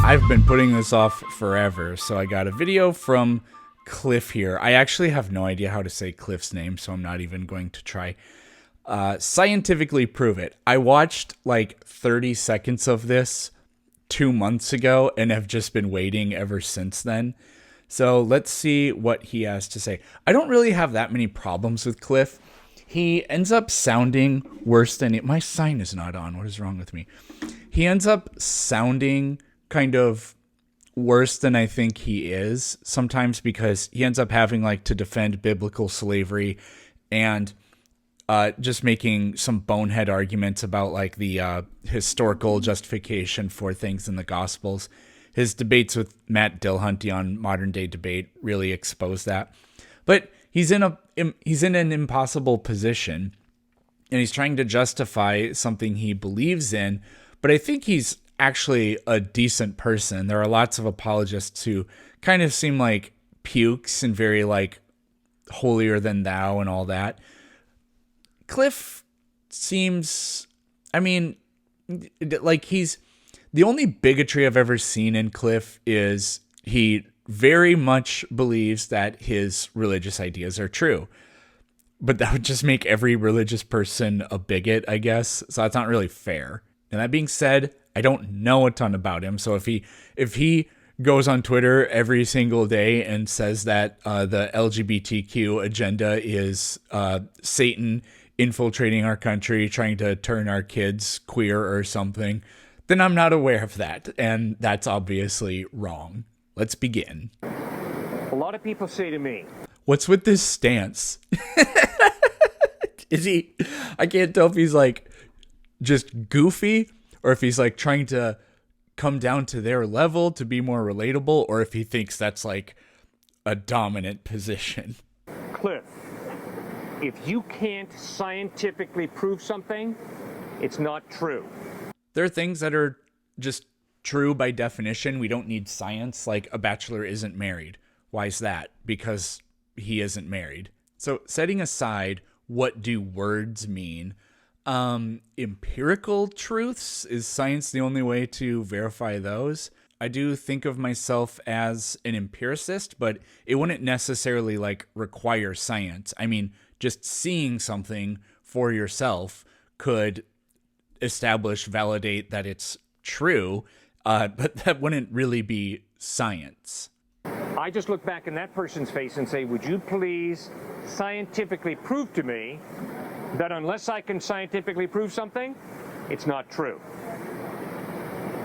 I've been putting this off forever, so I got a video from Cliff here. I actually have no idea how to say Cliff's name, so I'm not even going to try. Scientifically prove it. I watched like 30 seconds of this 2 months ago and have just been waiting ever since then. So let's see what he has to say. I don't really have that many problems with Cliff. He ends up sounding worse than it. My sign is not on. What is wrong with me? He ends up sounding kind of worse than I think he is sometimes, because he ends up having like to defend biblical slavery and just making some bonehead arguments about like the historical justification for things in the Gospels. His debates with Matt Dillahunty on Modern Day Debate really expose that. But he's in an impossible position, and he's trying to justify something he believes in. But I think he's actually a decent person. There are lots of apologists who kind of seem like pukes and very like holier than thou and all that. Cliff seems, I mean, like he's the only bigotry I've ever seen in Cliff is he very much believes that his religious ideas are true. But that would just make every religious person a bigot, I guess. So that's not really fair. And that being said, I don't know a ton about him. So if he goes on Twitter every single day and says that the LGBTQ agenda is Satan infiltrating our country, trying to turn our kids queer or something, then I'm not aware of that. And that's obviously wrong. Let's begin. A lot of people say to me, what's with this stance? Is he, I can't tell if he's like just goofy or if he's like trying to come down to their level to be more relatable, or if he thinks that's like a dominant position. Cliff, if you can't scientifically prove something, it's not true. There are things that are just true by definition. We don't need science. Like a bachelor isn't married. Why is that? Because he isn't married. So setting aside what do words mean, empirical truths, is science the only way to verify those? I do think of myself as an empiricist, but it wouldn't necessarily like require science. I mean, just seeing something for yourself could establish, validate that it's true, but that wouldn't really be science. I just look back in that person's face and say, would you please scientifically prove to me that unless I can scientifically prove something, it's not true?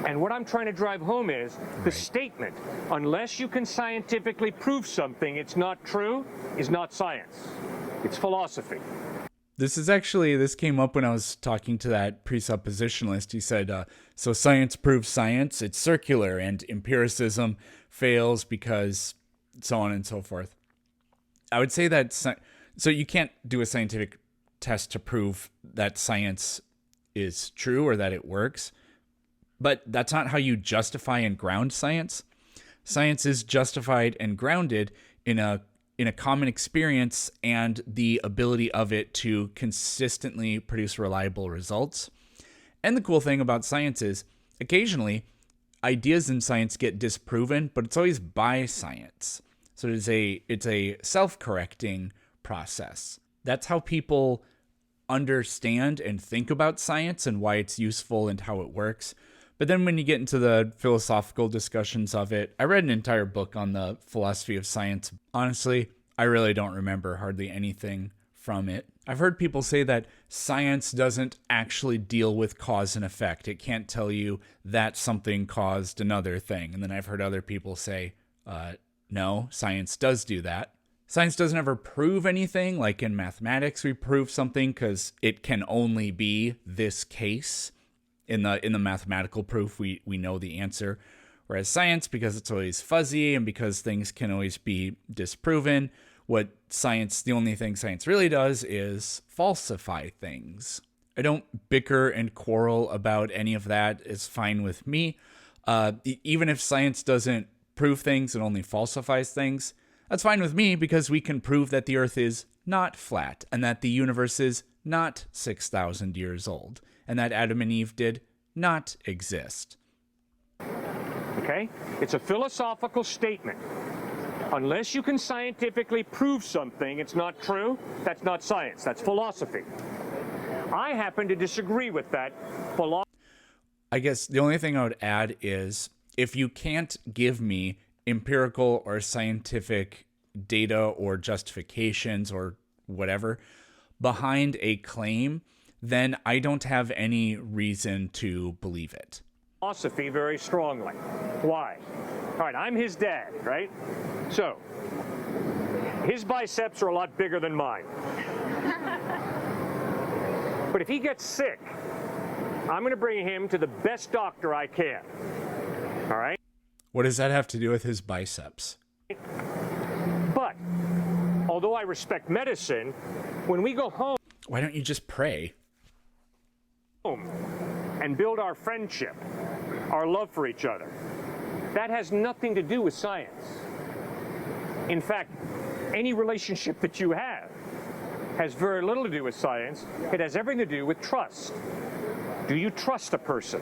And what I'm trying to drive home is the statement, unless you can scientifically prove something, it's not true, is not science. It's philosophy. This came up when I was talking to that presuppositionalist. He said, so science proves science, it's circular, and empiricism fails because so on and so forth. I would say that, so you can't do a scientific test to prove that science is true or that it works, but that's not how you justify and ground science. Science is justified and grounded in a common experience and the ability of it to consistently produce reliable results. And the cool thing about science is occasionally ideas in science get disproven, but it's always by science. So it's a self-correcting process. That's how people understand and think about science and why it's useful and how it works. But then when you get into the philosophical discussions of it, I read an entire book on the philosophy of science. Honestly, I really don't remember hardly anything from it. I've heard people say that science doesn't actually deal with cause and effect. It can't tell you that something caused another thing. And then I've heard other people say, no, science does do that. Science doesn't ever prove anything. Like in mathematics, we prove something because it can only be this case. In the mathematical proof, we know the answer. Whereas science, because it's always fuzzy and because things can always be disproven, the only thing science really does is falsify things. I don't bicker and quarrel about any of that. It's fine with me. Even if science doesn't prove things and only falsifies things, that's fine with me, because we can prove that the Earth is not flat and that the universe is not 6,000 years old and that Adam and Eve did not exist. The Okay? It's a philosophical statement. Unless you can scientifically prove something, it's not true. That's not science. That's philosophy. I happen to disagree with that philosophy. I guess the only thing I would add is if you can't give me empirical or scientific data or justifications or whatever behind a claim, then I don't have any reason to believe it. Philosophy very strongly. Why? All right, I'm his dad, right? So, his biceps are a lot bigger than mine. But if he gets sick, I'm going to bring him to the best doctor I can. All right? What does that have to do with his biceps? But, although I respect medicine, when we go home Why don't you just pray? and build our friendship, our love for each other, that has nothing to do with science. In fact, any relationship that you have has very little to do with science. It has everything to do with trust. Do you trust a person?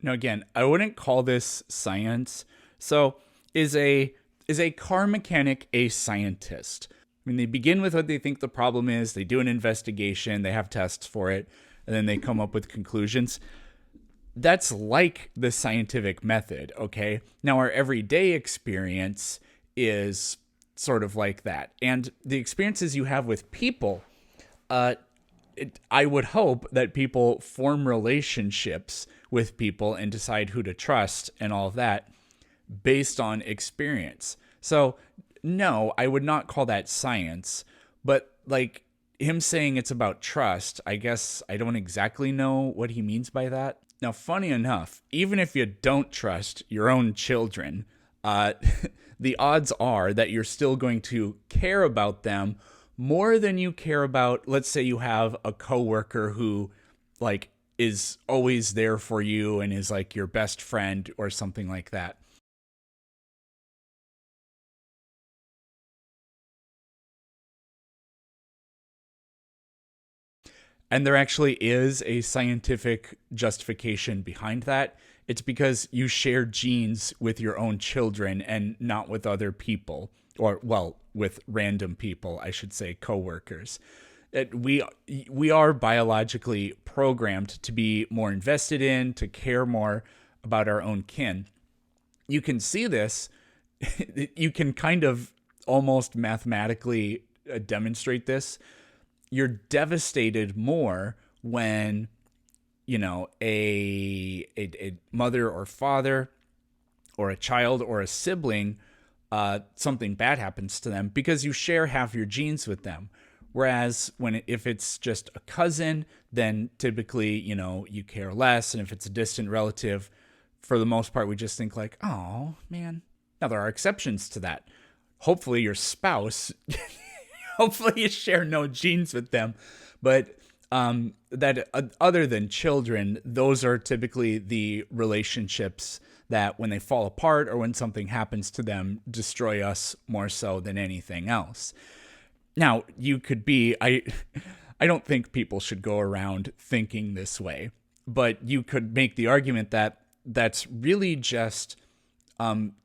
Now, again, I wouldn't call this science. So, is a car mechanic a scientist? I mean, they begin with what they think the problem is. They do an investigation. They have tests for it, and then they come up with conclusions. That's like the scientific method, okay? Now, our everyday experience is sort of like that. And the experiences you have with people, I would hope that people form relationships with people and decide who to trust and all of that based on experience. So, no, I would not call that science, but like him saying it's about trust, I guess I don't exactly know what he means by that. Now, funny enough, even if you don't trust your own children, the odds are that you're still going to care about them more than you care about, let's say you have a coworker who like is always there for you and is like your best friend or something like that. And there actually is a scientific justification behind that. It's because you share genes with your own children and not with other people, or, well, with random people, I should say, coworkers. We are biologically programmed to be more invested in, to care more about our own kin. You can see this. You can kind of almost mathematically demonstrate this. You're devastated more when, you know, a mother or father or a child or a sibling, something bad happens to them because you share half your genes with them. Whereas if it's just a cousin, then typically, you know, you care less. And if it's a distant relative, for the most part, we just think like, oh, man. Now, there are exceptions to that. Hopefully your spouse... Hopefully you share no genes with them. But that other than children, those are typically the relationships that when they fall apart or when something happens to them, destroy us more so than anything else. Now, you could be, I don't think people should go around thinking this way, but you could make the argument that that's really just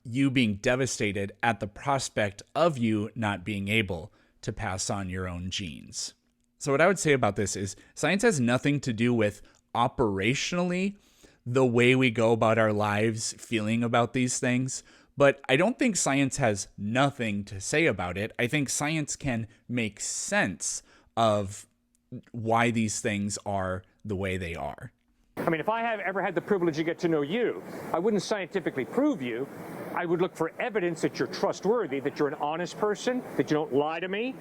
you being devastated at the prospect of you not being able to pass on your own genes. So what I would say about this is science has nothing to do with operationally the way we go about our lives feeling about these things, but I don't think science has nothing to say about it. I think science can make sense of why these things are the way they are. I mean, if I have ever had the privilege to get to know you, I wouldn't scientifically prove you. I would look for evidence that you're trustworthy, that you're an honest person, that you don't lie to me,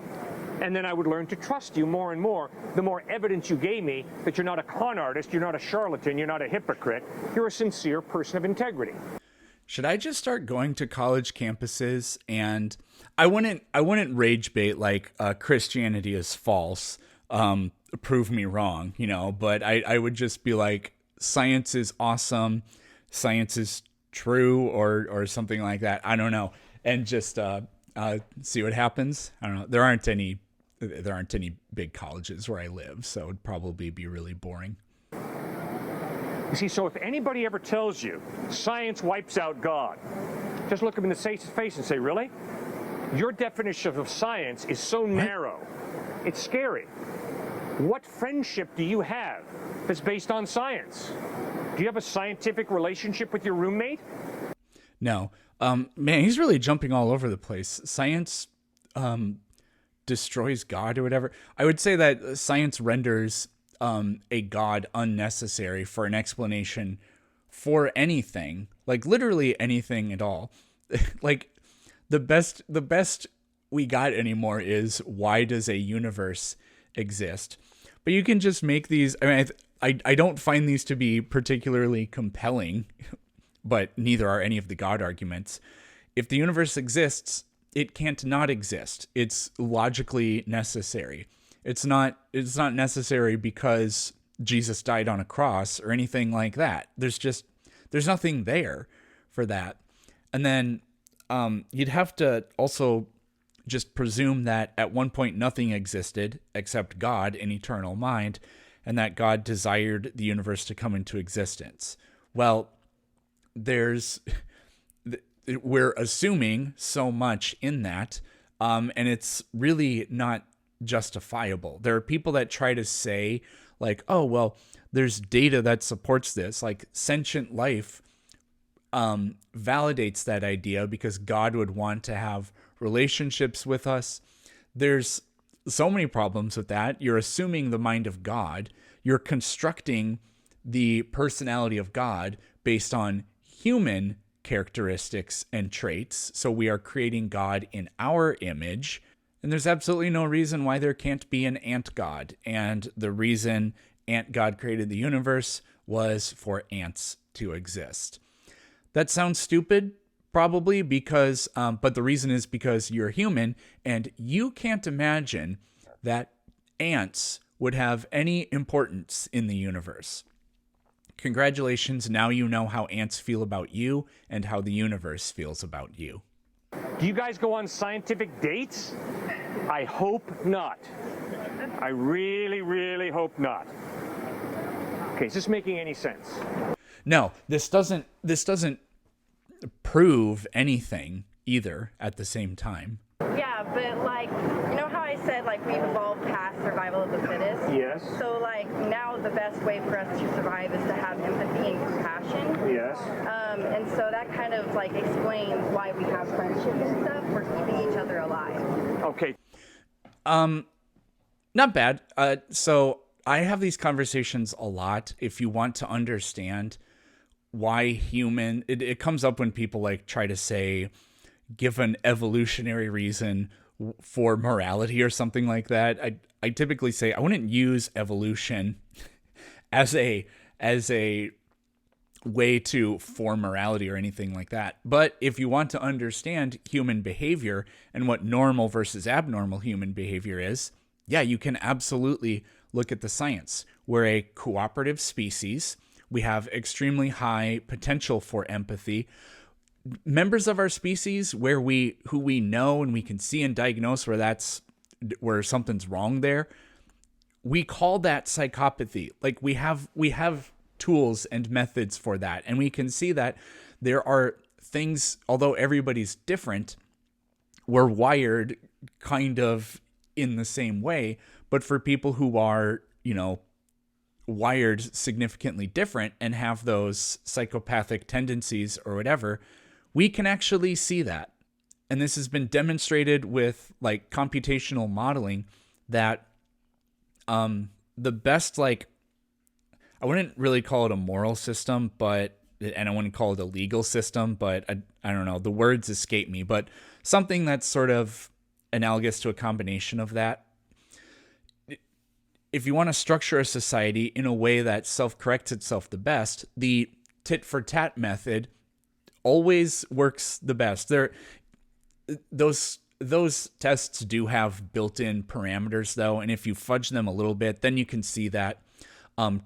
and then I would learn to trust you more and more the more evidence you gave me that you're not a con artist, you're not a charlatan, you're not a hypocrite, you're a sincere person of integrity. Should I just start going to college campuses and I wouldn't rage bait like Christianity is false, prove me wrong, you know, but I would just be like, science is awesome, science is true, or something like that. I don't know, and just see what happens. I don't know. There aren't any big colleges where I live, so it'd probably be really boring. You see, so if anybody ever tells you science wipes out God, just look them in the face and say, really? Your definition of science is so narrow. It's scary. What friendship do you have that's based on science? Do you have a scientific relationship with your roommate? No. Man, he's really jumping all over the place. Science destroys God or whatever. I would say that science renders a God unnecessary for an explanation for anything, like literally anything at all. Like the best we got anymore is, why does a universe exist? But you can just make these. I mean, I don't find these to be particularly compelling, but neither are any of the God arguments. If the universe exists, it can't not exist. It's logically necessary. It's not necessary because Jesus died on a cross or anything like that. There's nothing there for that. And then you'd have to also just presume that at one point nothing existed except God in eternal mind, and that God desired the universe to come into existence. Well, we're assuming so much in that, and it's really not justifiable. There are people that try to say, like, oh, well, there's data that supports this, like sentient life validates that idea because God would want to have relationships with us. There's so many problems with that. You're assuming the mind of God. You're constructing the personality of God based on human characteristics and traits. So we are creating God in our image. And there's absolutely no reason why there can't be an ant God. And the reason ant God created the universe was for ants to exist. That sounds stupid, probably, because, but the reason is because you're human and you can't imagine that ants would have any importance in the universe. Congratulations, now you know how ants feel about you and how the universe feels about you. Do you guys go on scientific dates? I hope not. I really, really hope not. Okay, is this making any sense? No, this doesn't prove anything either at the same time. Yeah, but like, you know how I said, like, we've evolved past survival of the fittest? Yes. So, like, now the best way for us to survive is to have empathy and compassion. Yes. And so that kind of, like, explains why we have friendship and stuff. We're keeping each other alive. Okay. Not bad. So I have these conversations a lot. If you want to understand why it comes up when people like try to say, give an evolutionary reason for morality or something like that. I typically say I wouldn't use evolution as a way to form morality or anything like that. But if you want to understand human behavior and what normal versus abnormal human behavior is, yeah, you can absolutely look at the science. We're a cooperative species. We have extremely high potential for empathy. Members of our species who we know and we can see and diagnose where something's wrong there, we call that psychopathy. Like we have tools and methods for that. And we can see that there are things, although everybody's different, we're wired kind of in the same way. But for people who are, wired significantly different and have those psychopathic tendencies or whatever, we can actually see that. And this has been demonstrated with like computational modeling that the best, like, I wouldn't really call it a moral system, and I wouldn't call it a legal system, but I don't know, the words escape me, but something that's sort of analogous to a combination of that. If you want to structure a society in a way that self-corrects itself the best, the tit-for-tat method always works the best. Those tests do have built-in parameters, though, and if you fudge them a little bit, then you can see that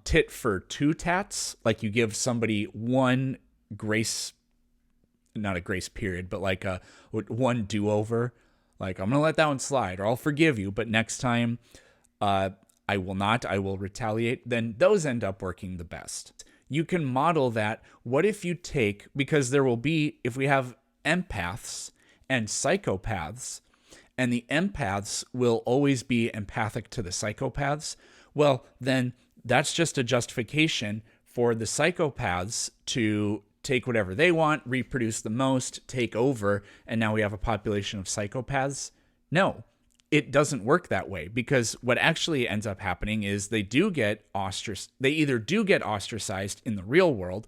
tit for two tats, like you give somebody one grace, not a grace period, but like one do-over. Like, I'm going to let that one slide, or I'll forgive you, but next time I will not. I will retaliate. Then those end up working the best. you can model that. What if you take, because there will be, if we have empaths and psychopaths, and the empaths will always be empathic to the psychopaths, well, then that's just a justification for the psychopaths to take whatever they want, reproduce the most, take over, and now we have a population of psychopaths. No, it doesn't work that way, because what actually ends up happening is they either do get ostracized in the real world,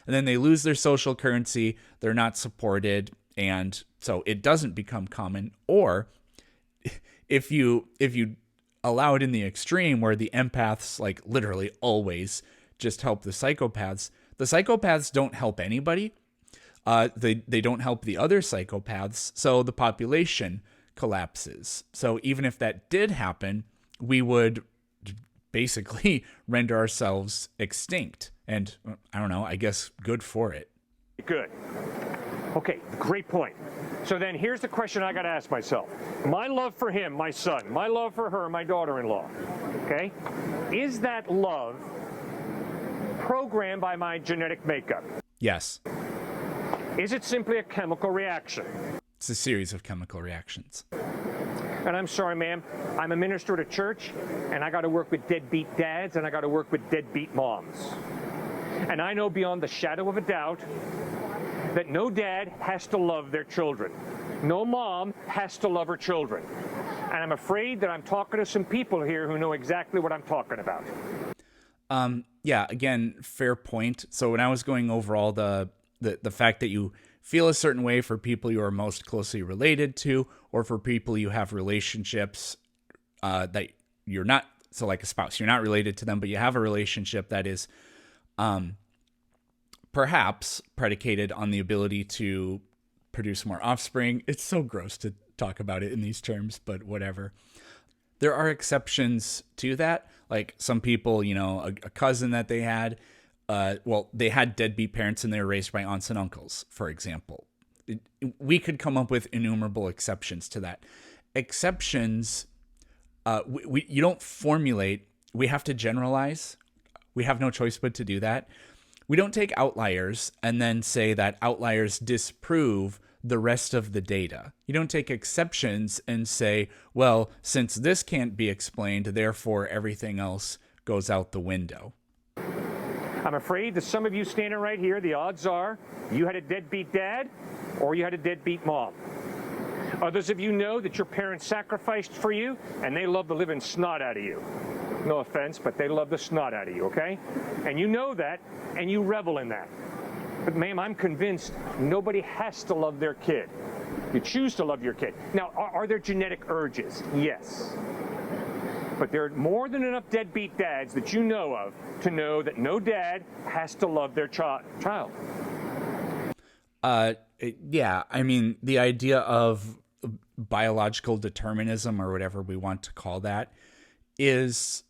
and then they lose their social currency, they're not supported, and so it doesn't become common. Or if you allow it in the extreme where the empaths like literally always just help the psychopaths don't help anybody. They don't help the other psychopaths, so the population collapses. So even if that did happen, we would basically render ourselves extinct. And I don't know, I guess good for it. Good. Okay, great point. So then here's the question I got to ask myself. My love for him, my son, my love for her, my daughter-in-law, okay? Is that love programmed by my genetic makeup? Yes. Is it simply a chemical reaction? It's a series of chemical reactions. And I'm sorry, ma'am, I'm a minister at a church, and I got to work with deadbeat dads, and I got to work with deadbeat moms. And I know beyond the shadow of a doubt that no dad has to love their children. No mom has to love her children. And I'm afraid that I'm talking to some people here who know exactly what I'm talking about. Yeah, again, fair point. So when I was going over all the fact that you feel a certain way for people you are most closely related to, or for people you have relationships that you're not, so like a spouse, you're not related to them, but you have a relationship that is perhaps predicated on the ability to produce more offspring. It's so gross to talk about it in these terms, but whatever. There are exceptions to that. Like some people, a cousin that they had, they had deadbeat parents and they were raised by aunts and uncles, for example. We could come up with innumerable exceptions to that. Exceptions, you don't formulate. We have to generalize. We have no choice but to do that. We don't take outliers and then say that outliers disprove the rest of the data. You don't take exceptions and say, well, since this can't be explained, therefore everything else goes out the window. I'm afraid that some of you standing right here, the odds are you had a deadbeat dad or you had a deadbeat mom. Others of you know that your parents sacrificed for you and they love the living snot out of you. No offense, but they love the snot out of you, okay? And you know that, and you revel in that. But ma'am, I'm convinced nobody has to love their kid. You choose to love your kid. Now, are there genetic urges? Yes. But there are more than enough deadbeat dads that you know of to know that no dad has to love their child. Yeah, I mean, the idea of biological determinism or whatever we want to call that is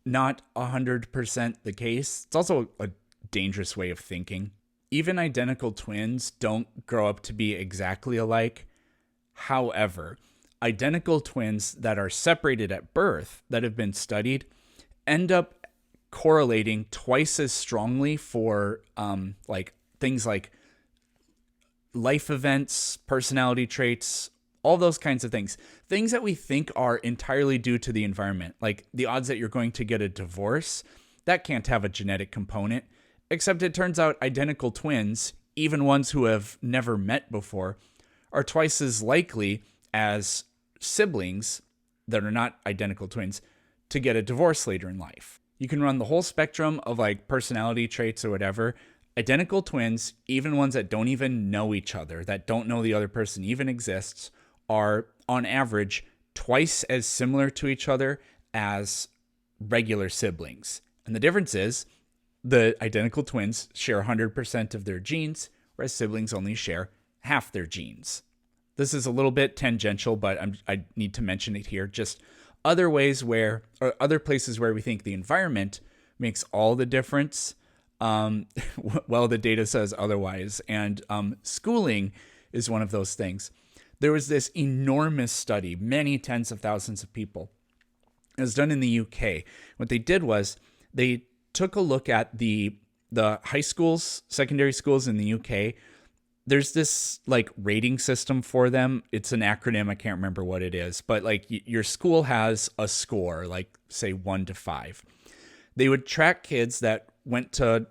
not 100% the case. It's also a dangerous way of thinking. Even identical twins don't grow up to be exactly alike. However, identical twins that are separated at birth that have been studied end up correlating twice as strongly for things like life events, personality traits, all those kinds of things. Things that we think are entirely due to the environment, like the odds that you're going to get a divorce, that can't have a genetic component, except it turns out identical twins, even ones who have never met before, are twice as likely as siblings that are not identical twins to get a divorce later in life. You can run the whole spectrum of like personality traits or whatever. Identical twins, even ones that don't even know each other, that don't know the other person even exists, are on average twice as similar to each other as regular siblings. And the difference is the identical twins share 100% of their genes, whereas siblings only share half their genes. This is a little bit tangential, but I need to mention it here. Just other ways where, or other places where we think the environment makes all the difference. Well, the data says otherwise. And schooling is one of those things. There was this enormous study, many tens of thousands of people. It was done in the UK. What they did was they took a look at the the high schools, secondary schools in the UK, there's this like rating system for them. It's an acronym. I can't remember what it is, but like your school has a score, like say 1 to 5. They would track kids that went to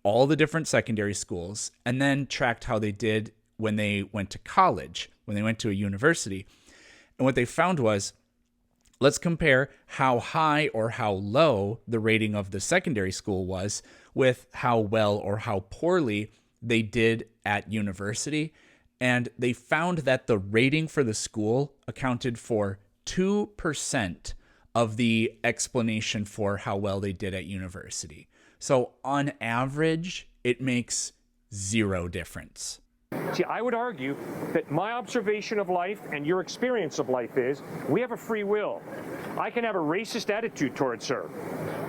all the different secondary schools and then tracked how they did when they went to college, when they went to a university. And what they found was, let's compare how high or how low the rating of the secondary school was with how well or how poorly they did at university. And they found that the rating for the school accounted for 2% of the explanation for how well they did at university. So on average, it makes zero difference. See, I would argue that my observation of life and your experience of life is we have a free will. I can have a racist attitude towards her,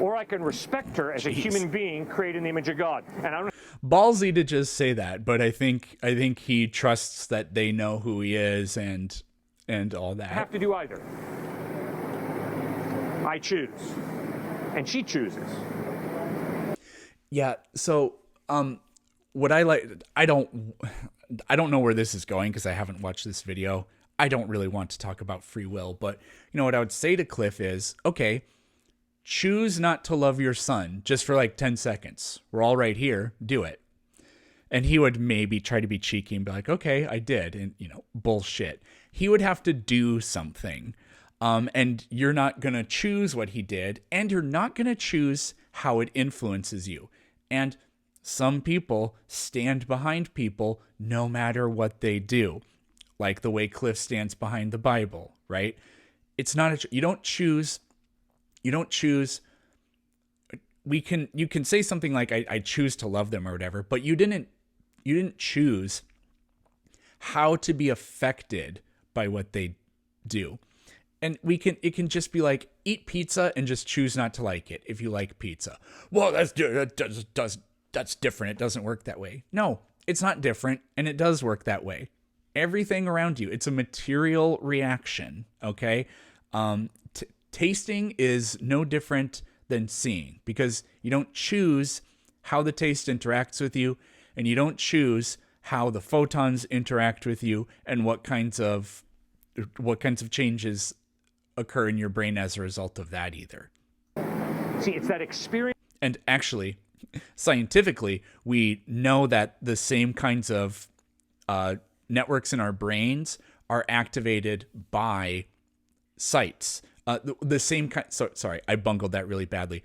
or I can respect her as a human being created in the image of God. And I don't Ballsy to just say that, but I think he trusts that they know who he is and all that. have to do either. I choose, and she chooses. Yeah. So, what I like, I don't know where this is going because I haven't watched this video. I don't really want to talk about free will, but you know what I would say to Cliff is, okay, choose not to love your son just for like 10 seconds. We're all right here. Do it. And he would maybe try to be cheeky and be like, okay, I did. And bullshit. He would have to do something. And you're not going to choose what he did, and you're not going to choose how it influences you. And some people stand behind people no matter what they do, like the way Cliff stands behind the Bible, right? It's not you don't choose. You can say something like I choose to love them or whatever, but you didn't choose how to be affected by what they do. And it can just be like, eat pizza and just choose not to like it if you like pizza. Well, that's different. It doesn't work that way. No, it's not different, and it does work that way. Everything around you, it's a material reaction, okay? Tasting is no different than seeing, because you don't choose how the taste interacts with you, and you don't choose how the photons interact with you, and what kinds of changes occur in your brain as a result of that either. See, it's that experience. And actually, scientifically, we know that the same kinds of networks in our brains are activated by sights. The same kind. Sorry, I bungled that really badly.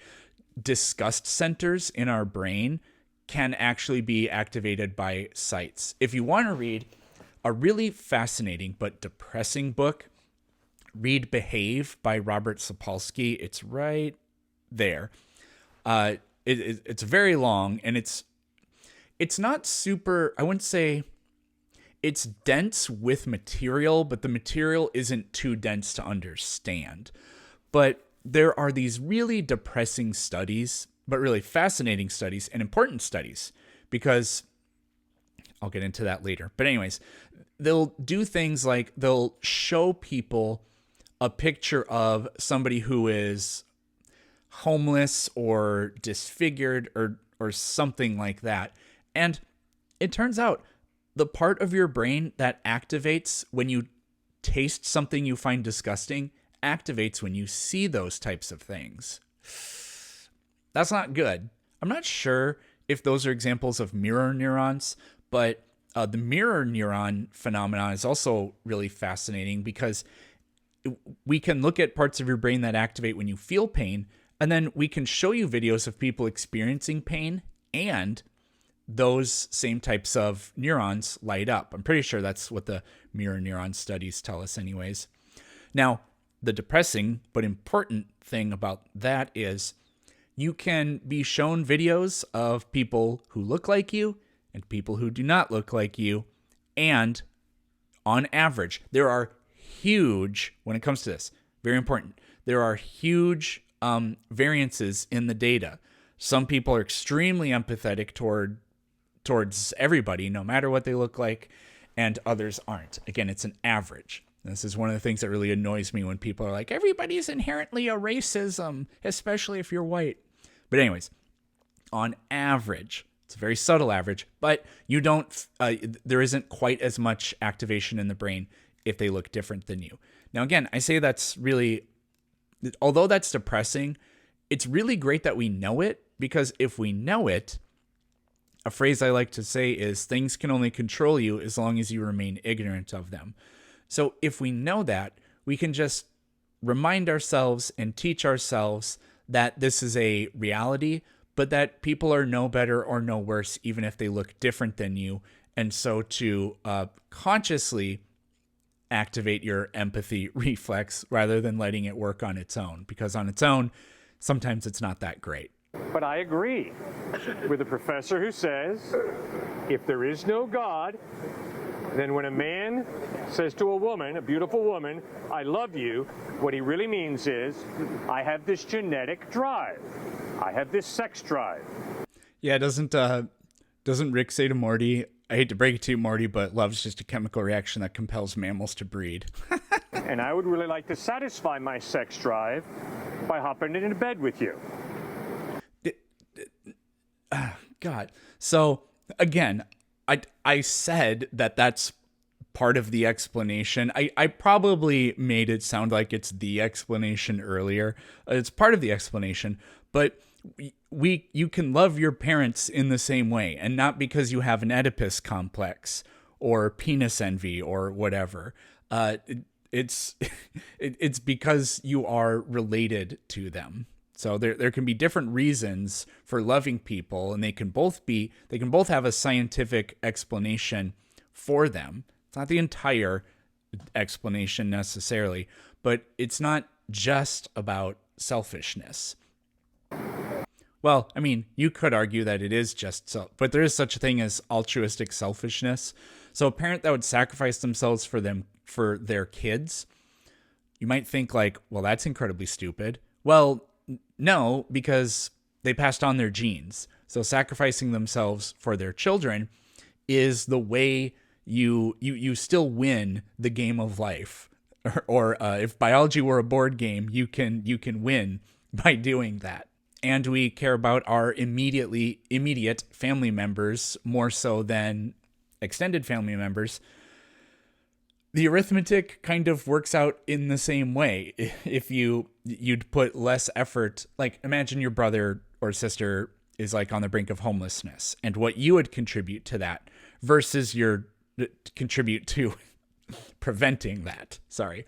Disgust centers in our brain can actually be activated by sights. If you want to read a really fascinating but depressing book, read Behave by Robert Sapolsky. It's right there. It's very long, and it's not super, I wouldn't say it's dense with material, but the material isn't too dense to understand. But there are these really depressing studies, but really fascinating studies and important studies, because I'll get into that later. But anyways, they'll do things like they'll show people a picture of somebody who is homeless or disfigured or something like that. And it turns out the part of your brain that activates when you taste something you find disgusting activates when you see those types of things. That's not good. I'm not sure if those are examples of mirror neurons, but the mirror neuron phenomenon is also really fascinating, because we can look at parts of your brain that activate when you feel pain, and then we can show you videos of people experiencing pain, and those same types of neurons light up. I'm pretty sure that's what the mirror neuron studies tell us anyways. Now, the depressing but important thing about that is you can be shown videos of people who look like you and people who do not look like you, and on average, there are huge, when it comes to this, very important, there are huge variances in the data. Some people are extremely empathetic towards everybody, no matter what they look like, and others aren't. Again, it's an average. This is one of the things that really annoys me when people are like, everybody's inherently a racism, especially if you're white. But anyways, on average. It's a very subtle average, but you don't. There isn't quite as much activation in the brain if they look different than you. Now, again, I say that's really, although that's depressing, it's really great that we know it, because if we know it, a phrase I like to say is things can only control you as long as you remain ignorant of them. So if we know that, we can just remind ourselves and teach ourselves that this is a reality, but that people are no better or no worse, even if they look different than you. And so to consciously activate your empathy reflex rather than letting it work on its own, because on its own, sometimes it's not that great. But I agree with the professor who says, if there is no God, then when a man says to a woman, a beautiful woman, I love you, what he really means is, I have this genetic drive. I have this sex drive. Yeah, doesn't Rick say to Morty, I hate to break it to you, Morty, but love's just a chemical reaction that compels mammals to breed. And I would really like to satisfy my sex drive by hopping into bed with you. God. So, again, I said that that's part of the explanation. I probably made it sound like it's the explanation earlier. It's part of the explanation, but you can love your parents in the same way, and not because you have an Oedipus complex or penis envy or whatever. It's because you are related to them. So there can be different reasons for loving people, and they can both have a scientific explanation for them. It's not the entire explanation necessarily, but it's not just about selfishness. Well, I mean, you could argue that it is just but there is such a thing as altruistic selfishness. So a parent that would sacrifice themselves for their kids, you might think like, well, that's incredibly stupid. Well, no, because they passed on their genes. So sacrificing themselves for their children is the way you still win the game of life. Or if biology were a board game, you can win by doing that. And we care about our immediate family members more so than extended family members. The arithmetic kind of works out in the same way. If you'd put less effort, like imagine your brother or sister is like on the brink of homelessness, and what you would contribute to that versus contribute to preventing that. Sorry.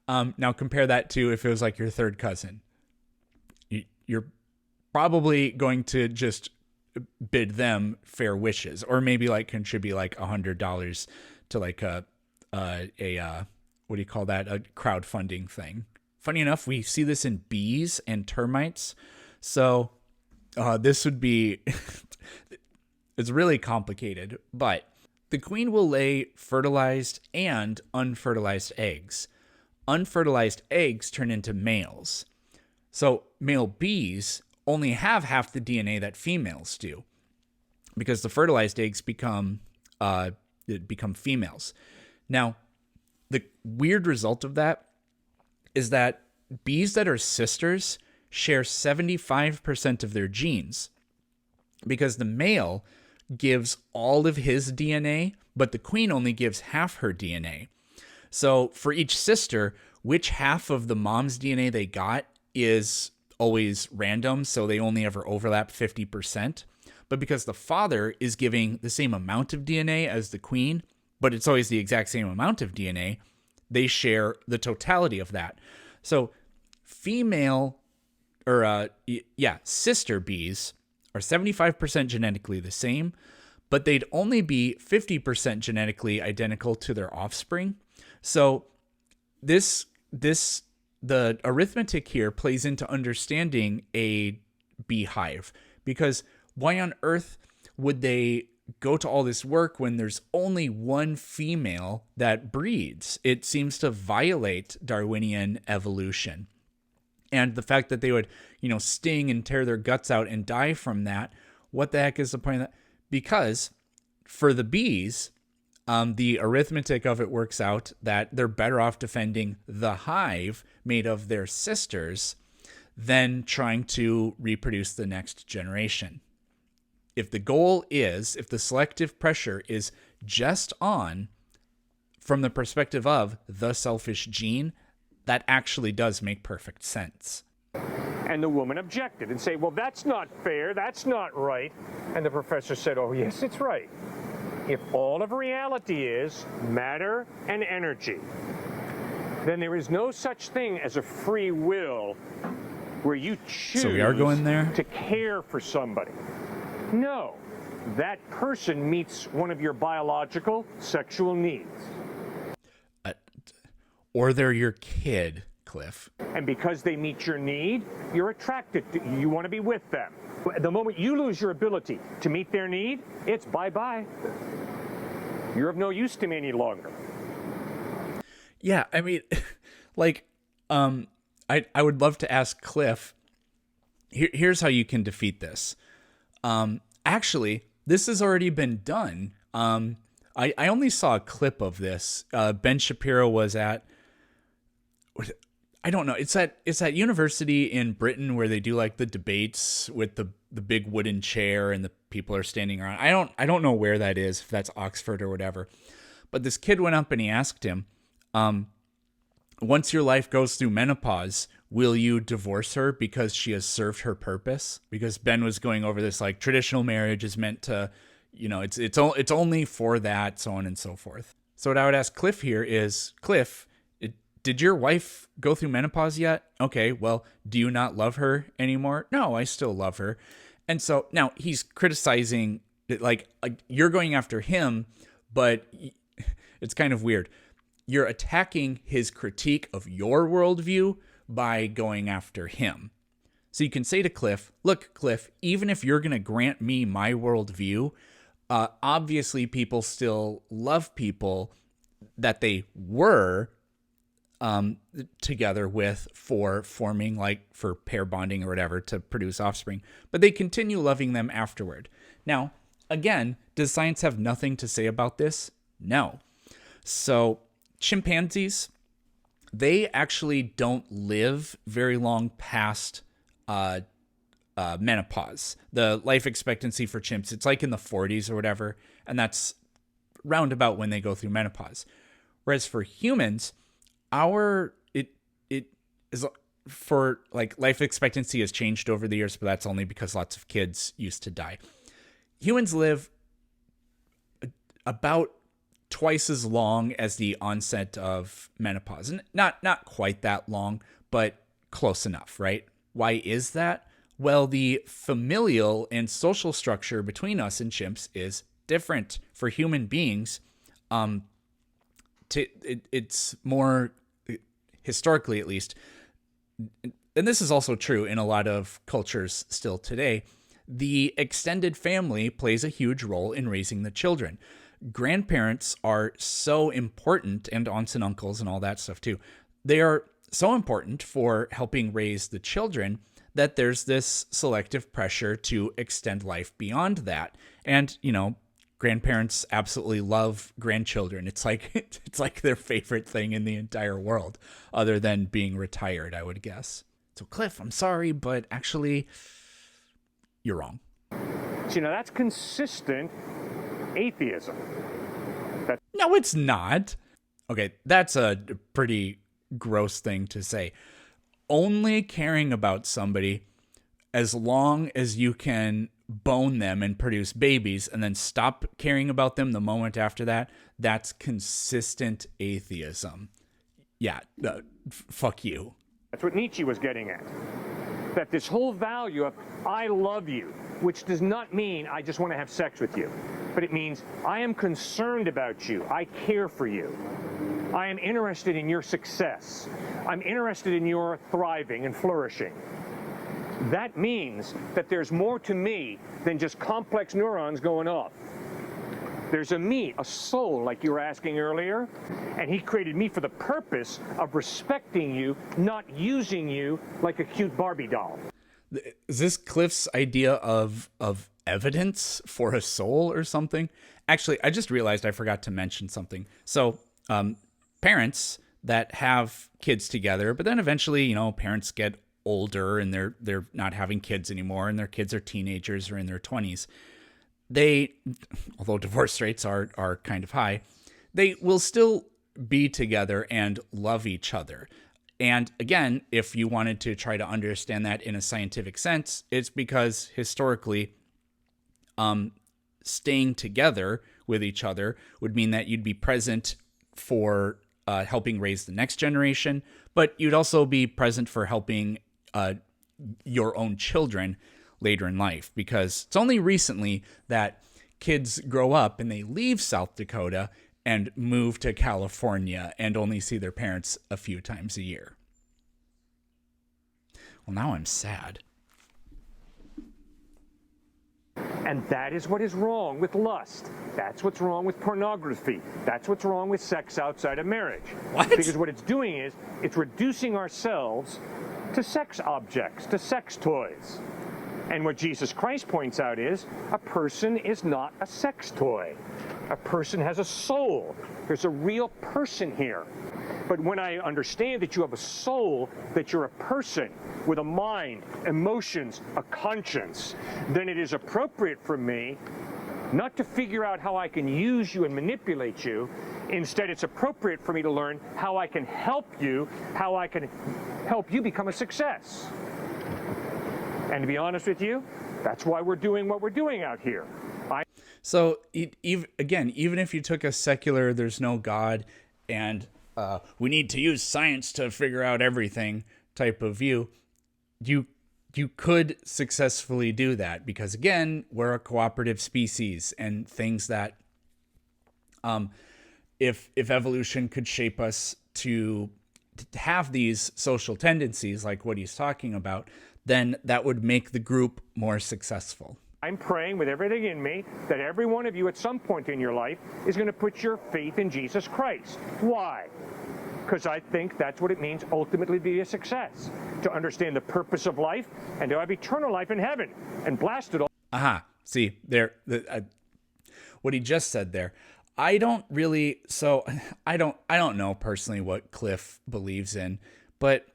Now compare that to if it was like your third cousin. You're probably going to just bid them fair wishes, or maybe like contribute like $100 to like a what do you call that? A crowdfunding thing. Funny enough, we see this in bees and termites. So this would be, it's really complicated, but the queen will lay fertilized and unfertilized eggs. Unfertilized eggs turn into males. So male bees only have half the DNA that females do, because the fertilized eggs become females. Now, the weird result of that is that bees that are sisters share 75% of their genes, because the male gives all of his DNA, but the queen only gives half her DNA. So for each sister, which half of the mom's DNA they got is always random, so they only ever overlap 50%. But because the father is giving the same amount of DNA as the queen, but it's always the exact same amount of DNA, they share the totality of that. So sister bees are 75% genetically the same, but they'd only be 50% genetically identical to their offspring. So the arithmetic here plays into understanding a beehive, because why on earth would they go to all this work when there's only one female that breeds? It seems to violate Darwinian evolution. And the fact that they would, sting and tear their guts out and die from that, what the heck is the point of that? Because for the bees, the arithmetic of it works out that they're better off defending the hive made of their sisters than trying to reproduce the next generation. if the goal is, if the selective pressure is just on from the perspective of the selfish gene, that actually does make perfect sense. And the woman objected and say, well, that's not fair, that's not right. And the professor said, oh, yes, it's right. If all of reality is matter and energy, then there is no such thing as a free will where you choose So we are going there? to care for somebody. No, that person meets one of your biological sexual needs. Or they're your kid, Cliff. And because they meet your need, you're attracted to, you want to be with them. The moment you lose your ability to meet their need, it's bye-bye. You're of no use to me any longer. Yeah, I mean, like, I would love to ask Cliff, here's how you can defeat this. Actually, this has already been done. I only saw a clip of this. Ben Shapiro was at, I don't know. It's at university in Britain where they do like the debates with the big wooden chair and the people are standing around. I don't know where that is, if that's Oxford or whatever. But this kid went up and he asked him, once your life goes through menopause, will you divorce her because she has served her purpose? Because Ben was going over this, like, traditional marriage is meant to, it's only for that, so on and so forth. So what I would ask Cliff here is, Cliff, did your wife go through menopause yet? Okay, well, do you not love her anymore? No, I still love her. And so now he's criticizing, like you're going after him, but it's kind of weird. You're attacking his critique of your worldview by going after him. So you can say to Cliff, look, Cliff, even if you're going to grant me my worldview, obviously people still love people that they were together with for forming, like for pair bonding or whatever, to produce offspring, but they continue loving them afterward. Now, again, does science have nothing to say about this? No. So chimpanzees, they actually don't live very long past menopause. The life expectancy for chimps, it's like in the 40s or whatever, and that's round about when they go through menopause. Whereas for humans, it is for, like, life expectancy has changed over the years, but that's only because lots of kids used to die. Humans live about twice as long as the onset of menopause. And not quite that long, but close enough, right? Why is that? Well, the familial and social structure between us and chimps is different. For human beings, it's more, historically at least, and this is also true in a lot of cultures still today, the extended family plays a huge role in raising the children. Grandparents are so important, and aunts and uncles and all that stuff too. They are so important for helping raise the children that there's this selective pressure to extend life beyond that. And, grandparents absolutely love grandchildren. It's like their favorite thing in the entire world, other than being retired, I would guess. So Cliff, I'm sorry, but actually, you're wrong. So, that's consistent atheism. No, it's not. Okay, that's a pretty gross thing to say. Only caring about somebody as long as you can bone them and produce babies and then stop caring about them the moment after that, that's consistent atheism. Yeah, fuck you. That's what Nietzsche was getting at. That this whole value of I love you, which does not mean I just want to have sex with you, but it means I am concerned about you, I care for you, I am interested in your success, I'm interested in your thriving and flourishing. That means that there's more to me than just complex neurons going off. There's a me, a soul, like you were asking earlier, and he created me for the purpose of respecting you, not using you like a cute Barbie doll. Is this Cliff's idea of evidence for a soul or something? Actually, I just realized I forgot to mention something. So, parents that have kids together, but then eventually, parents get older and they're not having kids anymore, and their kids are teenagers or in their 20s. they, although divorce rates are kind of high, they will still be together and love each other. And again, if you wanted to try to understand that in a scientific sense, it's because historically, staying together with each other would mean that you'd be present for helping raise the next generation, but you'd also be present for helping your own children later in life, because it's only recently that kids grow up and they leave South Dakota and move to California and only see their parents a few times a year. Well, now I'm sad. And that is what is wrong with lust. That's what's wrong with pornography. That's what's wrong with sex outside of marriage. What? Because what it's doing is it's reducing ourselves to sex objects, to sex toys. And what Jesus Christ points out is a person is not a sex toy. A person has a soul. There's a real person here. But when I understand that you have a soul, that you're a person with a mind, emotions, a conscience, then it is appropriate for me not to figure out how I can use you and manipulate you. Instead, it's appropriate for me to learn how I can help you, how I can help you become a success. And to be honest with you, that's why we're doing what we're doing out here. So even if you took a secular, there's no God, and we need to use science to figure out everything type of view, you could successfully do that, because again, we're a cooperative species, and things that if evolution could shape us to have these social tendencies like what he's talking about, then that would make the group more successful. I'm praying with everything in me that every one of you at some point in your life is going to put your faith in Jesus Christ. Why? Because I think that's what it means ultimately to be a success, to understand the purpose of life and to have eternal life in heaven and blast it all. See, what he just said there. I don't know personally what Cliff believes in, but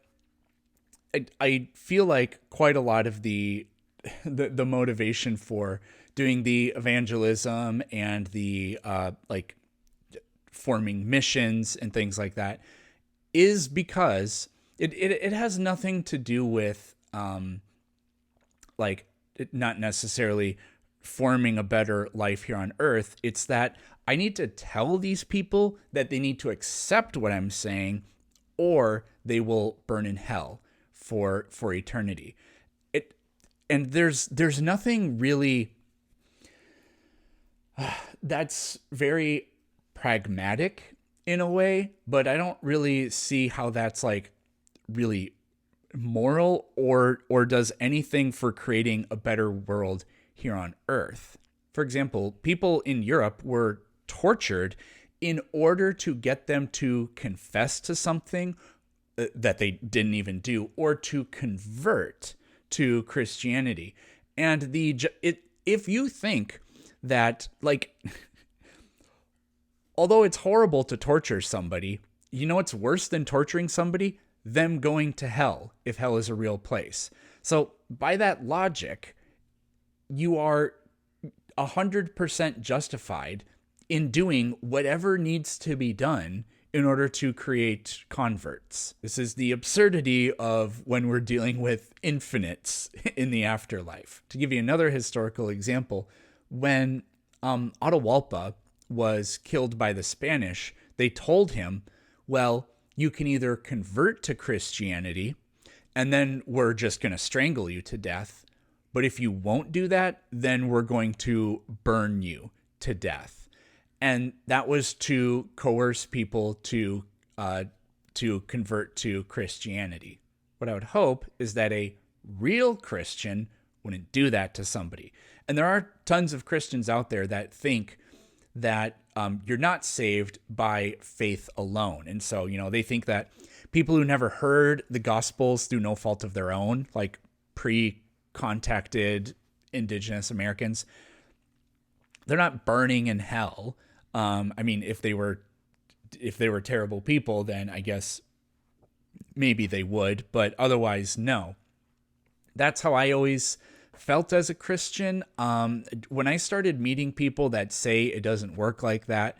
I feel like quite a lot of the motivation for doing the evangelism and the like forming missions and things like that is because it has nothing to do with like not necessarily forming a better life here on earth. It's that I need to tell these people that they need to accept what I'm saying, or they will burn in hell for eternity. And there's nothing really that's very pragmatic in a way, but I don't really see how that's like really moral or does anything for creating a better world here on Earth. For example, people in Europe were tortured in order to get them to confess to something that they didn't even do, or to convert to Christianity. And if you think that, like, although it's horrible to torture somebody, you know what's worse than torturing somebody? Them going to hell, if hell is a real place. So by that logic, you are 100% justified in doing whatever needs to be done in order to create converts. This is the absurdity of when we're dealing with infinites in the afterlife. To give you another historical example, when Atahualpa was killed by the Spanish, they told him, well, you can either convert to Christianity and then we're just going to strangle you to death. But if you won't do that, then we're going to burn you to death. And that was to coerce people to convert to Christianity. What I would hope is that a real Christian wouldn't do that to somebody. And there are tons of Christians out there that think that you're not saved by faith alone. And so, they think that people who never heard the Gospels through no fault of their own, like pre-contacted indigenous Americans, they're not burning in hell. I mean, if they were terrible people, then I guess maybe they would, but otherwise, no. That's how I always felt as a Christian. When I started meeting people that say it doesn't work like that,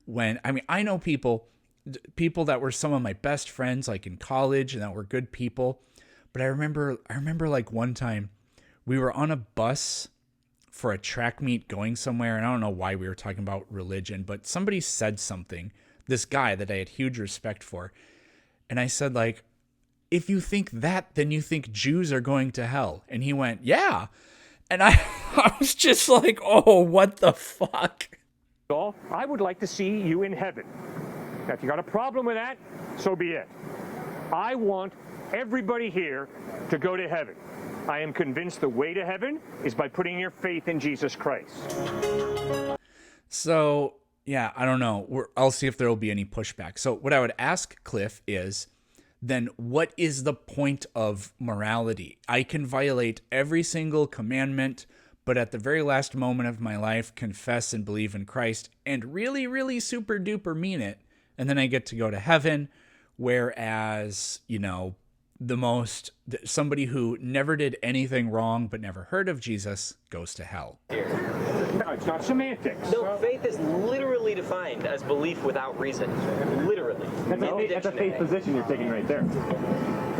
I know people that were some of my best friends, like in college, and that were good people. But I remember like one time we were on a bus for a track meet going somewhere, and I don't know why we were talking about religion, but somebody said something, this guy that I had huge respect for. And I said, like, if you think that, then you think Jews are going to hell. And he went, yeah. And I was just like, oh, what the fuck? I would like to see you in heaven. Now, if you got a problem with that, so be it. I want everybody here to go to heaven. I am convinced the way to heaven is by putting your faith in Jesus Christ. So, yeah, I don't know. I'll see if there will be any pushback. So what I would ask Cliff is, then what is the point of morality? I can violate every single commandment, but at the very last moment of my life, confess and believe in Christ and really, really super duper mean it. And then I get to go to heaven. Whereas, somebody who never did anything wrong but never heard of Jesus goes to hell. No, it's not semantics. No, faith is literally defined as belief without reason. Literally. That's a faith position you're taking right there.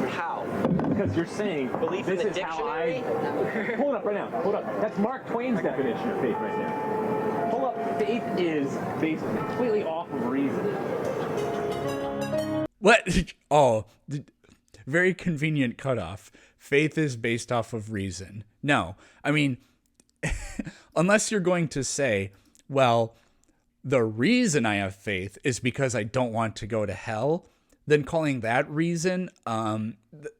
How? Because you're saying Belief this in the is how dictionary? Hold up right now. Hold up. That's Mark Twain's definition of faith right there. Hold up. Faith is based completely off of reason. What? Oh, very convenient cutoff. Faith is based off of reason. No, I mean, unless you're going to say, well, the reason I have faith is because I don't want to go to hell, then calling that reason,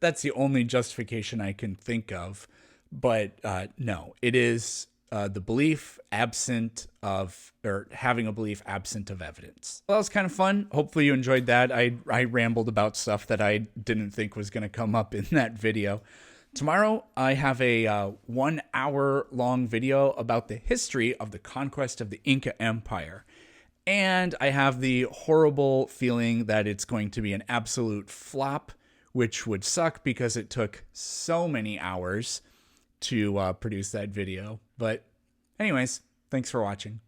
that's the only justification I can think of. But no, it is the belief absent of, or having a belief absent of evidence. Well, that was kind of fun. Hopefully you enjoyed that. I rambled about stuff that I didn't think was going to come up in that video. Tomorrow, I have a 1 hour long video about the history of the conquest of the Inca Empire. And I have the horrible feeling that it's going to be an absolute flop, which would suck because it took so many hours to produce that video. But anyways, thanks for watching.